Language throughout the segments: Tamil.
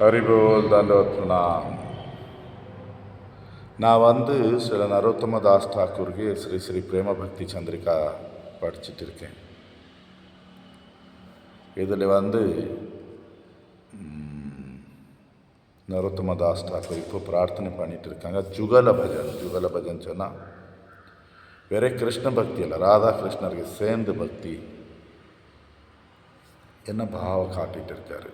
ஹரிபோல் தண்டவத்னா. நான் சில நரோத்தம தாஸ் டாக்கூருக்கு ஸ்ரீ ஸ்ரீ பிரேம பக்தி சந்திரிகா படிச்சுட்டு இருக்கேன். இதில் நரோத்தம தாஸ் டாக்கூர் இப்போ பிரார்த்தனை பண்ணிட்டு இருக்காங்க. ஜுகல பஜன் சொன்னால் வேற கிருஷ்ண பக்தி இல்லை, ராதா கிருஷ்ணருக்கு சேர்ந்து பக்தி என்ன பாவம் காட்டிட்டு இருக்காரு.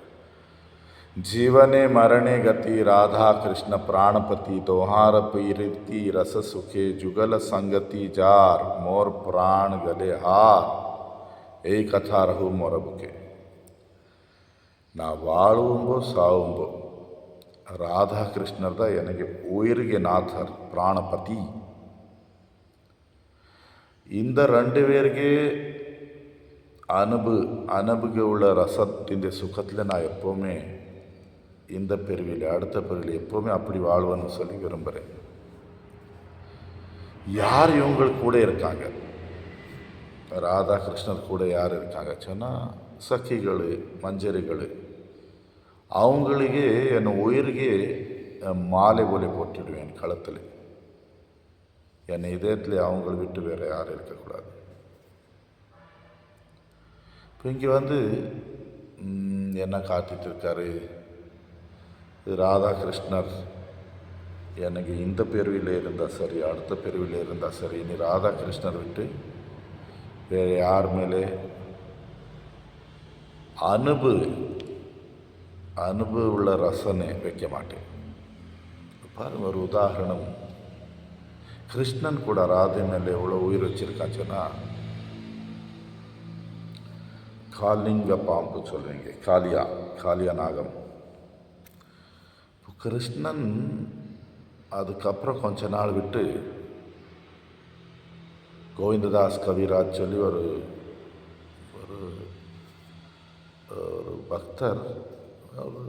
जीवने मरणे गति राधा कृष्ण प्राणपति तोहार पीरिति रस सुखे जुगल संगति जार मोर प्राण गले हार यही कथा रहू मोर बुके. நான் வாழும்போ சாவும்போ ராதா கிருஷ்ணர் தான் எனக்கு உயிர்ಗೆ நாதர், பிராணபதி. இந்த ரெண்டு பேருக்கு அனுபுக்கு உள்ள ரசத்தின் சுகத்தில் நான் எப்போவுமே இந்த பிரிவில் அடுத்த பிரிவில் எப்போவுமே அப்படி வாழ்வேன்னு சொல்லி விரும்புகிறேன். யார் இவங்களுக்கு கூட இருக்காங்க? ராதா கிருஷ்ணர் கூட யார் இருக்காங்க சொன்னால் சಖಿಗಳು, மஞ்சரிகள். அவங்களுக்கு என் உயிர்ಗೆ மாலை போல போட்டுடுவேன் களத்தில். என் இதயத்தில் அவங்கள விட்டு வேறு யாரும் இருக்கக்கூடாது. இப்போ இங்கே என்ன காட்டிட்டு இருக்காரு? ராதா கிருஷ்ணர் எனக்கு இந்த பிரிவில் இருந்தால் சரி, அடுத்த பிரிவில் இருந்தால் சரி, இனி ராதா கிருஷ்ணர் விட்டு வேறு யார் மேலே அனுபு உள்ள ரசனை வைக்க மாட்டேன். பாருங்க, ஒரு உதாரணம். கிருஷ்ணன் கூட ராதை மேலே எவ்வளோ உயிர் வச்சிருக்கான்னு சொன்னால், காலிங்க பாம்பு சொல்லுவீங்க, காளியா நாகம். கிருஷ்ணன் அதுக்கப்புறம் கொஞ்ச நாள் விட்டு கோவிந்ததாஸ் கவிராஜ் சொல்லி ஒரு பக்தர்,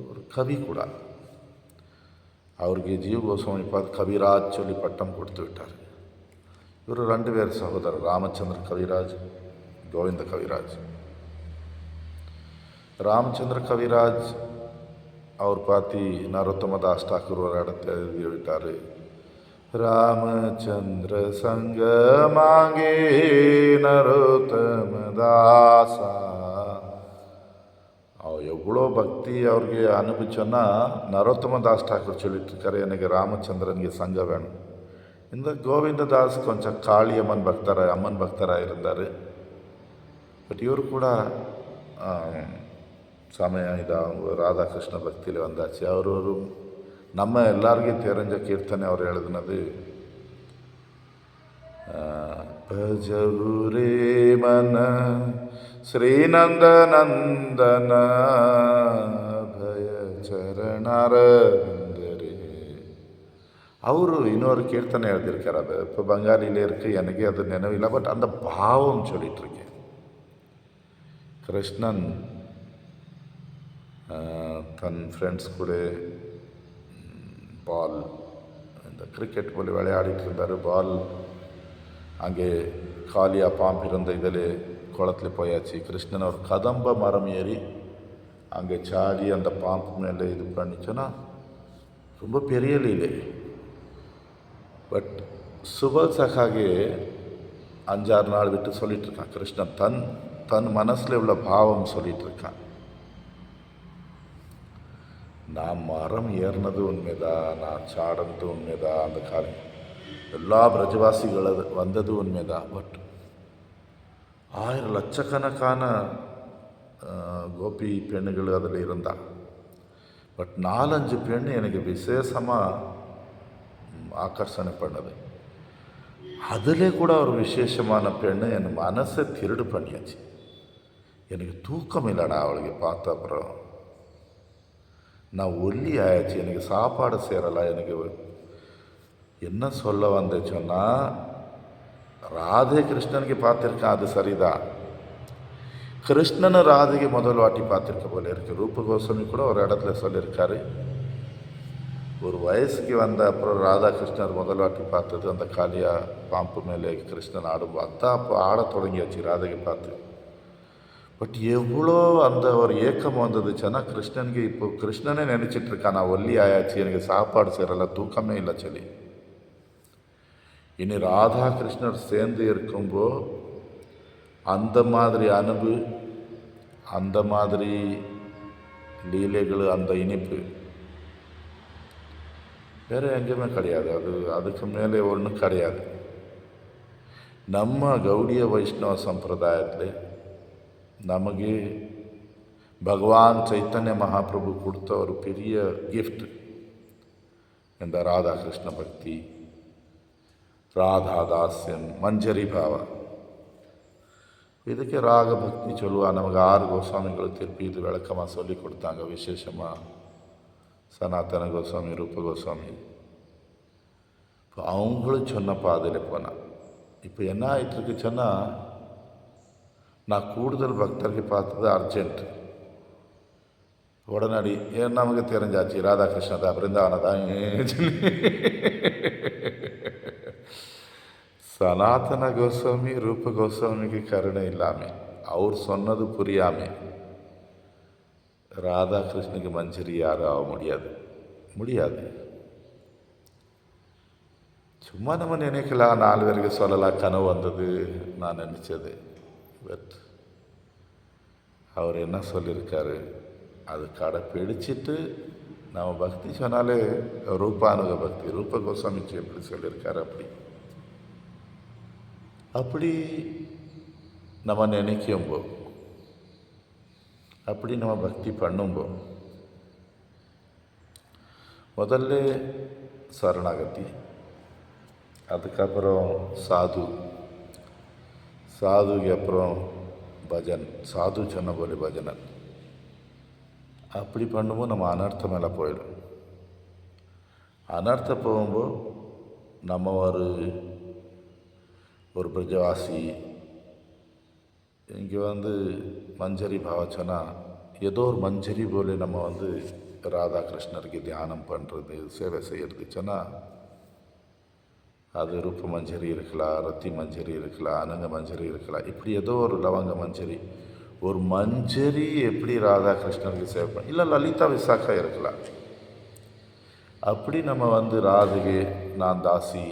ஒரு கவி கூட, அவருக்கு ஜீவ கோஸ்வாமி பார்த்து கவிராஜ் சொல்லி பட்டம் கொடுத்து விட்டார். இவர் ரெண்டு பேர் சகோதரர், ராமச்சந்திர கவிராஜ், கோவிந்த கவிராஜ். ராமச்சந்திர கவிராஜ் அவர் பார்த்து நரோத்தம தாஸ் டாக்கூர் ஒரு இடத்த எழுதி விட்டார். ராமச்சந்திர சங்க மாங்கே நரோத்தம தாசா. எவ்வளோ பக்தி அவருக்கு அனுப்பிச்சோன்னா நரோத்தம தாஸ் டாக்கூர் சொல்லிட்டு இருக்காரு, எனக்கு ராமச்சந்திரனுக்கு சங்க வேணும். இந்த கோவிந்ததாஸ் கொஞ்சம் காளியம்மன் பக்தராக இருந்தார். பட் இவர் கூட சமயம் இதாக ராதாகிருஷ்ண பக்தியில் வந்தாச்சு. அவர் ஒரு நம்ம எல்லாருக்கும் தெரிஞ்ச கீர்த்தனை அவர் எழுதினது, பஜவுரே மன ஸ்ரீநந்த நந்தன பய சரணரே. அவரு இன்னொரு கீர்த்தனை எழுதியிருக்கார். அது இப்போ பங்காளியிலே இருக்குது, எனக்கு அது நினைவில்லை. பட் அந்த பாவம் சொல்லிட்டு இருக்கேன். கிருஷ்ணன் தன் ஃப்ரெண்ட்ஸ் கூட பால், இந்த கிரிக்கெட் போல் விளையாடிட்டு இருந்தார். பால் அங்கே காளியா பாம்பு இருந்த இதில் குளத்தில் போயாச்சு. கிருஷ்ணன் ஒரு கதம்ப மரம் ஏறி அங்கே சாடி அந்த பாம்பு மேலே இது பண்ணிச்சோன்னா ரொம்ப பெரிய லீலை. பட் சுபசகாகே 5-6 நாள் விட்டு சொல்லிகிட்ருக்கான். கிருஷ்ணன் தன் மனசில் உள்ள பாவம் சொல்லிகிட்ருக்கான். நான் மரம் ஏறினது உண்மைதான், நான் சாடனது உண்மைதான், அந்த காலம் எல்லா பிரஜவாசிகள் வந்தது உண்மைதான். பட் 1000 லட்சக்கணக்கான கோபி பெண்ணுகள் அதில் இருந்தான். பட் 4-5 பெண் எனக்கு விசேஷமாக ஆக்கர்ஷணை பண்ணது. அதிலே கூட ஒரு விசேஷமான பெண்ணு என் மனசை திருடு பண்ணியாச்சு. எனக்கு தூக்கம் இல்லைடா அவளுக்கு பார்த்த அப்புறம். நான் ஒல்லி ஆயாச்சு, எனக்கு சாப்பாடு சேரலை. எனக்கு என்ன சொல்ல வந்தேன் சொன்னால், ராதே கிருஷ்ணனுக்கு பார்த்துருக்கேன், அது சரிதான். கிருஷ்ணனை ராதைக்கு முதல் வாட்டி பார்த்துருக்க போல இருக்கு. ரூப கோஸ்வாமி கூட ஒரு இடத்துல சொல்லியிருக்காரு, ஒரு வயசுக்கு வந்த அப்புறம் ராதா கிருஷ்ணர் முதல் வாட்டி பார்த்தது அந்த காளியா பாம்பு மேலே கிருஷ்ணன் ஆடும்போது. அதான் அப்போ ஆட தொடங்கியாச்சு ராதைக்கு பார்த்து. பட் எவ்வளோ அந்த ஒரு ஏக்கம் வந்துச்சுன்னா கிருஷ்ணனுக்கு இப்போ கிருஷ்ணனே நினச்சிட்டு இருக்கான், நான் ஒல்லி ஆயாச்சு, எனக்கு சாப்பாடு சேரல, தூக்கமே இல்லை சொல்லி. இனி ராதா கிருஷ்ணர் சேர்ந்து இருக்கும்போ அந்த மாதிரி அந்த மாதிரி லீலைகள், அந்த இனிப்பு வேறு எங்கேயுமே கிடையாது. அதுக்கு மேலே ஒன்றும் கிடையாது. நம்ம கௌடிய வைஷ்ணவ சம்பிரதாயத்தில் நமக்கு பகவான் சைத்தன்ய மகாபிரபு கொடுத்த ஒரு பெரிய கிஃப்ட் இந்த ராதாகிருஷ்ண பக்தி, ராதாதாஸ்யம், மஞ்சரி பாவ. இதுக்கு ராக பக்தி சொல்லுவா. நமக்கு 6 கோஸ்வாமிகள் திருப்பி இது விளக்கமாக சொல்லி கொடுத்தாங்க. விசேஷமாக சனாதன கோஸ்வாமி, ரூப கோஸ்வாமி. இப்போ அவங்களும் சொன்ன பாதையில் போனான். இப்போ என்ன ஆகிட்டுருக்கு சொன்னால், நான் கூடுதல் பக்தருக்கு பார்த்தது அர்ஜென்ட். உடனடி ஏன் நமக்கு தெரிஞ்சாச்சு ராதாகிருஷ்ண தான், பிருந்தாவன தான் சொல்லி. சனாதன கோஸ்வாமி, ரூப கோஸ்வாமிக்கு கருணை இல்லாமல், அவர் சொன்னது புரியாமல் ராதாகிருஷ்ணனுக்கு மஞ்சரி யாரும் ஆக முடியாது. சும்மா நம்ம நினைக்கலாம், 4 பேருக்கு சொல்லலாம், கனவு வந்தது நான் நினச்சது. பட் அவர் என்ன சொல்லியிருக்காரு, அது கடைப்பிடிச்சிட்டு நம்ம பக்தி சொன்னாலே ரூபானுக பக்தி. ரூப கோஸ்வாமிச்சு எப்படி சொல்லியிருக்காரு, அப்படி நம்ம நினைக்கும்போ, அப்படி நம்ம பக்தி பண்ணும்போ முதல்ல சரணாகதி, அதுக்கப்புறம் சாதுக்கு அப்புறம் பஜன், சாது சொன்ன போல பஜனன். அப்படி பண்ணும்போது நம்ம அனர்த்தம் மேலே போயிடும். அனர்த்தம் போகும்போது நம்ம ஒரு பிரஜவாசி இங்கே மஞ்சரி பாவச்சனா ஏதோ ஒரு மஞ்சரி போல நம்ம ராதாகிருஷ்ணருக்கு தியானம் பண்ணுறது, சேவை செய்கிறது சொன்னால், அது ரூப மஞ்சரி இருக்கலாம், ரத்தி மஞ்சரி இருக்கலாம், அனங்க மஞ்சரி இருக்கலாம். இப்படி ஏதோ ஒரு லவங்க மஞ்சரி, ஒரு மஞ்சரி எப்படி ராதாகிருஷ்ணருக்கு சேவை பண்ண, இல்லை லலிதா விசாக்கா இருக்கலாம். அப்படி நம்ம ராதுகே நான் தாசி,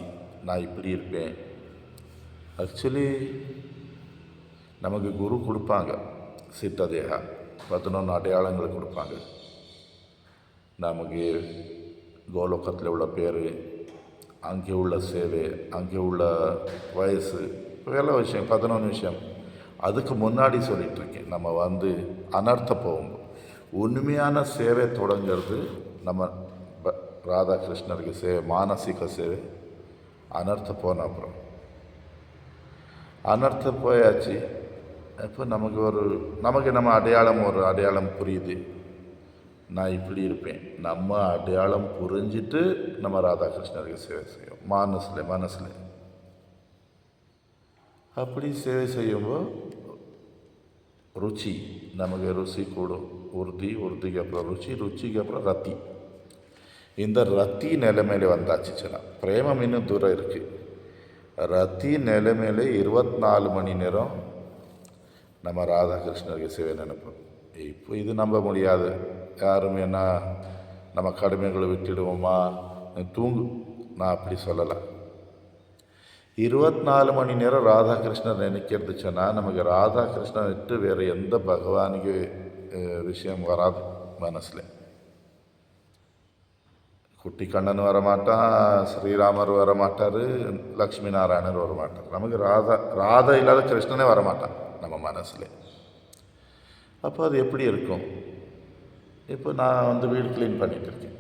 நான் இப்படி இருப்பேன். ஆக்சுவலி நமக்கு குரு கொடுப்பாங்க, சித்ததேகா 11 அடையாளங்கள் கொடுப்பாங்க. நமக்கு கோலோகத்தில் உள்ள பேர், அங்கே உள்ள சேவை, அங்கே உள்ள வயசு, வேலை விஷயம், 11 விஷயம். அதுக்கு முன்னாடி சொல்லிகிட்ருக்கேன், நம்ம அனர்த்த போகும்போது உண்மையான சேவை தொடங்கிறது நம்ம ராதாகிருஷ்ணருக்கு சேவை, மானசீக சேவை. அனர்த்த போன அப்புறம் அனர்த்தம் போயாச்சு. இப்போ நமக்கு நம்ம அடையாளம் புரியுது, நான் இப்படி இருப்பேன். நம்ம அடையாளம் புரிஞ்சிட்டு நம்ம ராதாகிருஷ்ணருக்கு சேவை செய்வோம் மனசில். அப்படி சேவை செய்யும்போது ருச்சி, நமக்கு ருசி கூடும். உறுதிக்கு அப்புறம் ருச்சிக்கு அப்புறம் ரத்தி. இந்த ரத்தி நிலைமையில வந்தாச்சுன்னா பிரேமம் இன்னும் தூரம் இருக்குது. ரத்தி நிலைமையில 24 மணி நேரம் நம்ம ராதாகிருஷ்ணருக்கு சேவை நினைப்போம். இப்போ இது நம்ப முடியாது. யாரும் என்ன நம்ம கடமைகளை விட்டுடுவோமா, நான் அப்படி சொல்லலை. 24 மணி நேரம் ராதாகிருஷ்ணர் நினைக்கிறது சொன்னால், நமக்கு ராதாகிருஷ்ணன் விட்டு வேறு எந்த பகவானுக்கு விஷயம் வராது மனசில். குட்டி கண்ணன் வரமாட்டான், ஸ்ரீராமர் வரமாட்டார், லக்ஷ்மி நாராயணர் வரமாட்டார். நமக்கு ராதா இல்லாத கிருஷ்ணனே வரமாட்டான் நம்ம மனசில். அப்போ அது எப்படி இருக்கும்? இப்போ நான் வீடு க்ளீன் பண்ணிகிட்டு இருக்கேன்.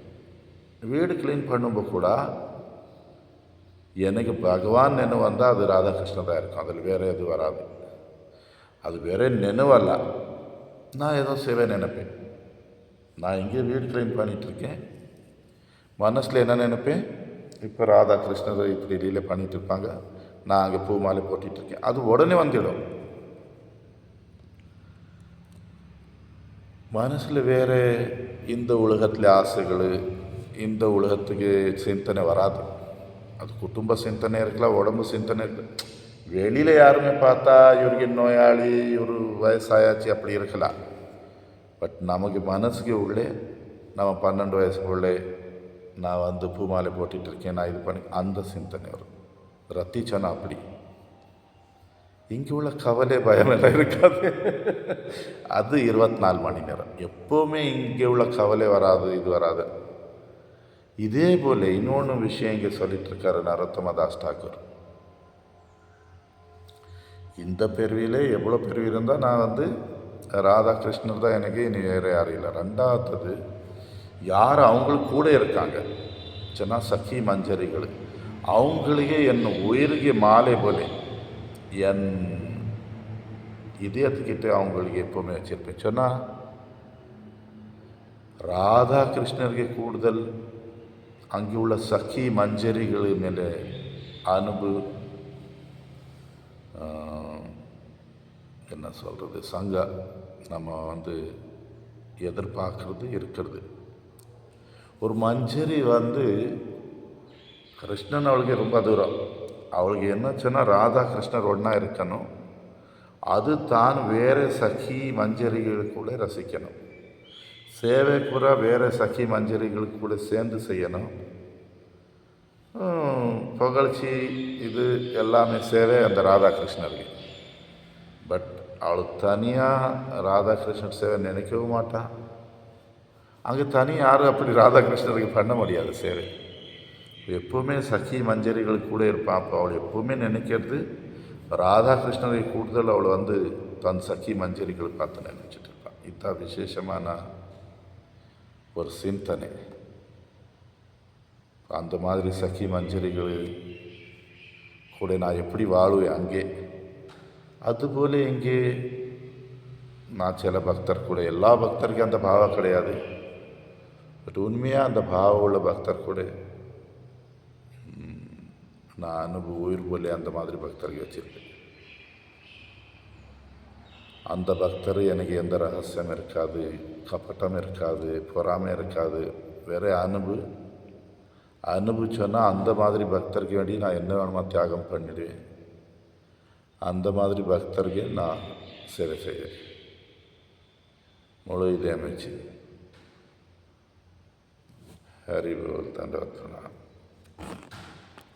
வீடு க்ளீன் பண்ணும்போது கூட எனக்கு பகவான் நினைவு வந்தால் அது ராதாகிருஷ்ணன் தான் இருக்கும். அதில் வேறு எதுவும் வராது. அது வேற நினைவல்ல, நான் ஏதோ சேவை நினைப்பேன். நான் இங்கே வீடு க்ளீன் பண்ணிகிட்ருக்கேன், மனசில் என்ன நினைப்பேன், இப்போ ராதாகிருஷ்ணர் இப்படி லீலை பண்ணிகிட்டு இருப்பாங்க, நான் அங்கே பூ மாலை போட்டிகிட்ருக்கேன். அது உடனே வந்துடும். மனசில் வேறு இந்த உலகத்தில் ஆசைகள், இந்த உலகத்துக்கு சிந்தனை வராது. அது குடும்ப சிந்தனை இருக்கலாம், உடம்பு சிந்தனை இருக்கலாம், வெளியில் யாருமே பார்த்தா இவருக்கு நோயாளி, இவர் வயசாயாச்சு அப்படி இருக்கலாம். பட் நமக்கு மனசுக்கு உள்ளே நம்ம 12 வயசுக்குள்ளே நான் வந்து பூமாலை போட்டுட்டு இருக்கேன், நான் இது பண்ணி அந்த சிந்தனை வரும். ரத்திச்சனா அப்படி இங்கே உள்ள கவலை பயமெல்லாம் இருக்காது. அது 24 மணி நேரம் எப்போவுமே இங்கே உள்ள கவலை வராது, இது வராது. இதே போல் இன்னொன்று விஷயம் இங்கே சொல்லிட்டு இருக்காரு நரோத்தம தாஸ் தாக்கூர். இந்த பிறவியில் எவ்வளோ பிறவி இருந்தால் நான் வந்து ராதாகிருஷ்ணர் தான் எனக்கு, இனி வேறு யாரும் இல்லை. ரெண்டாவது யார் அவங்களுக்கு கூட இருக்காங்க சொன்னால் சఖி மஞ்சரிகள், அவங்களுக்கே என் உயிருக்கு மாலை போல என் இதயத்துக்கிட்ட அவங்களுக்கு எப்போவுமே வச்சுருப்பேன். சொன்னால் ராதாகிருஷ்ணருக்கு கூடுதல் அங்கே உள்ள சఖி மஞ்சரிகள் மேலே அன்பு, என்ன சொல்கிறது, சங்க நம்ம வந்து எதிர்பார்க்கறது இருக்கிறது. ஒரு மஞ்சரி வந்து கிருஷ்ணன் அவளுக்கு ரொம்ப தூரம், அவளுக்கு என்ன சொன்னால் ராதாகிருஷ்ணர் ஒன்றா இருக்கணும், அது தான் வேறு சఖி மஞ்சரிகள் கூட ரசிக்கணும், சேவை பூரா வேறு சఖி மஞ்சரிகள் கூட சேர்ந்து செய்யணும், புகழ்ச்சி இது எல்லாமே சேவை அந்த ராதாகிருஷ்ணருக்கு. பட் அவளுக்கு தனியாக ராதாகிருஷ்ணர் சேவை நினைக்கவும் மாட்டான். அங்கே தனி யாரும் அப்படி ராதாகிருஷ்ணருக்கு பண்ண முடியாது சேவை. எப்போவுமே சఖி மஞ்சரிகள் கூட இருப்பான். அப்போ அவள் எப்போவுமே நினைக்கிறது ராதாகிருஷ்ணரை கூடுதல் அவள் வந்து தன் சఖி மஞ்சரிகள் பார்த்து நினச்சிட்டு இருப்பான். இதுதான் விசேஷமான ஒரு சிந்தனை. அந்த மாதிரி சఖி மஞ்சரிகள் கூட நான் எப்படி வாழுவேன் அங்கே, அதுபோல் இங்கே நான் சில பக்தர் கூட, எல்லா பக்தருக்கும் அந்த பாவம் கிடையாது, பட் உண்மையாக அந்த பாவம் உள்ள பக்தர் கூட நான் உயிர் போல அந்த மாதிரி பக்தருக்கு வச்சுருக்கேன். அந்த பக்தர் எனக்கு எந்த ரகசியம் இருக்காது, கப்பட்டம் இருக்காது, பொறாமை இருக்காது, வேறு சொன்னால் அந்த மாதிரி பக்தருக்கு வேண்டி நான் என்ன வேணுமா தியாகம் பண்ணிடுவேன். அந்த மாதிரி பக்தருக்கு நான் சேவை செய்வேன் முழு இதயம் வச்சு. ஹரி போல் தண்டவத்னா.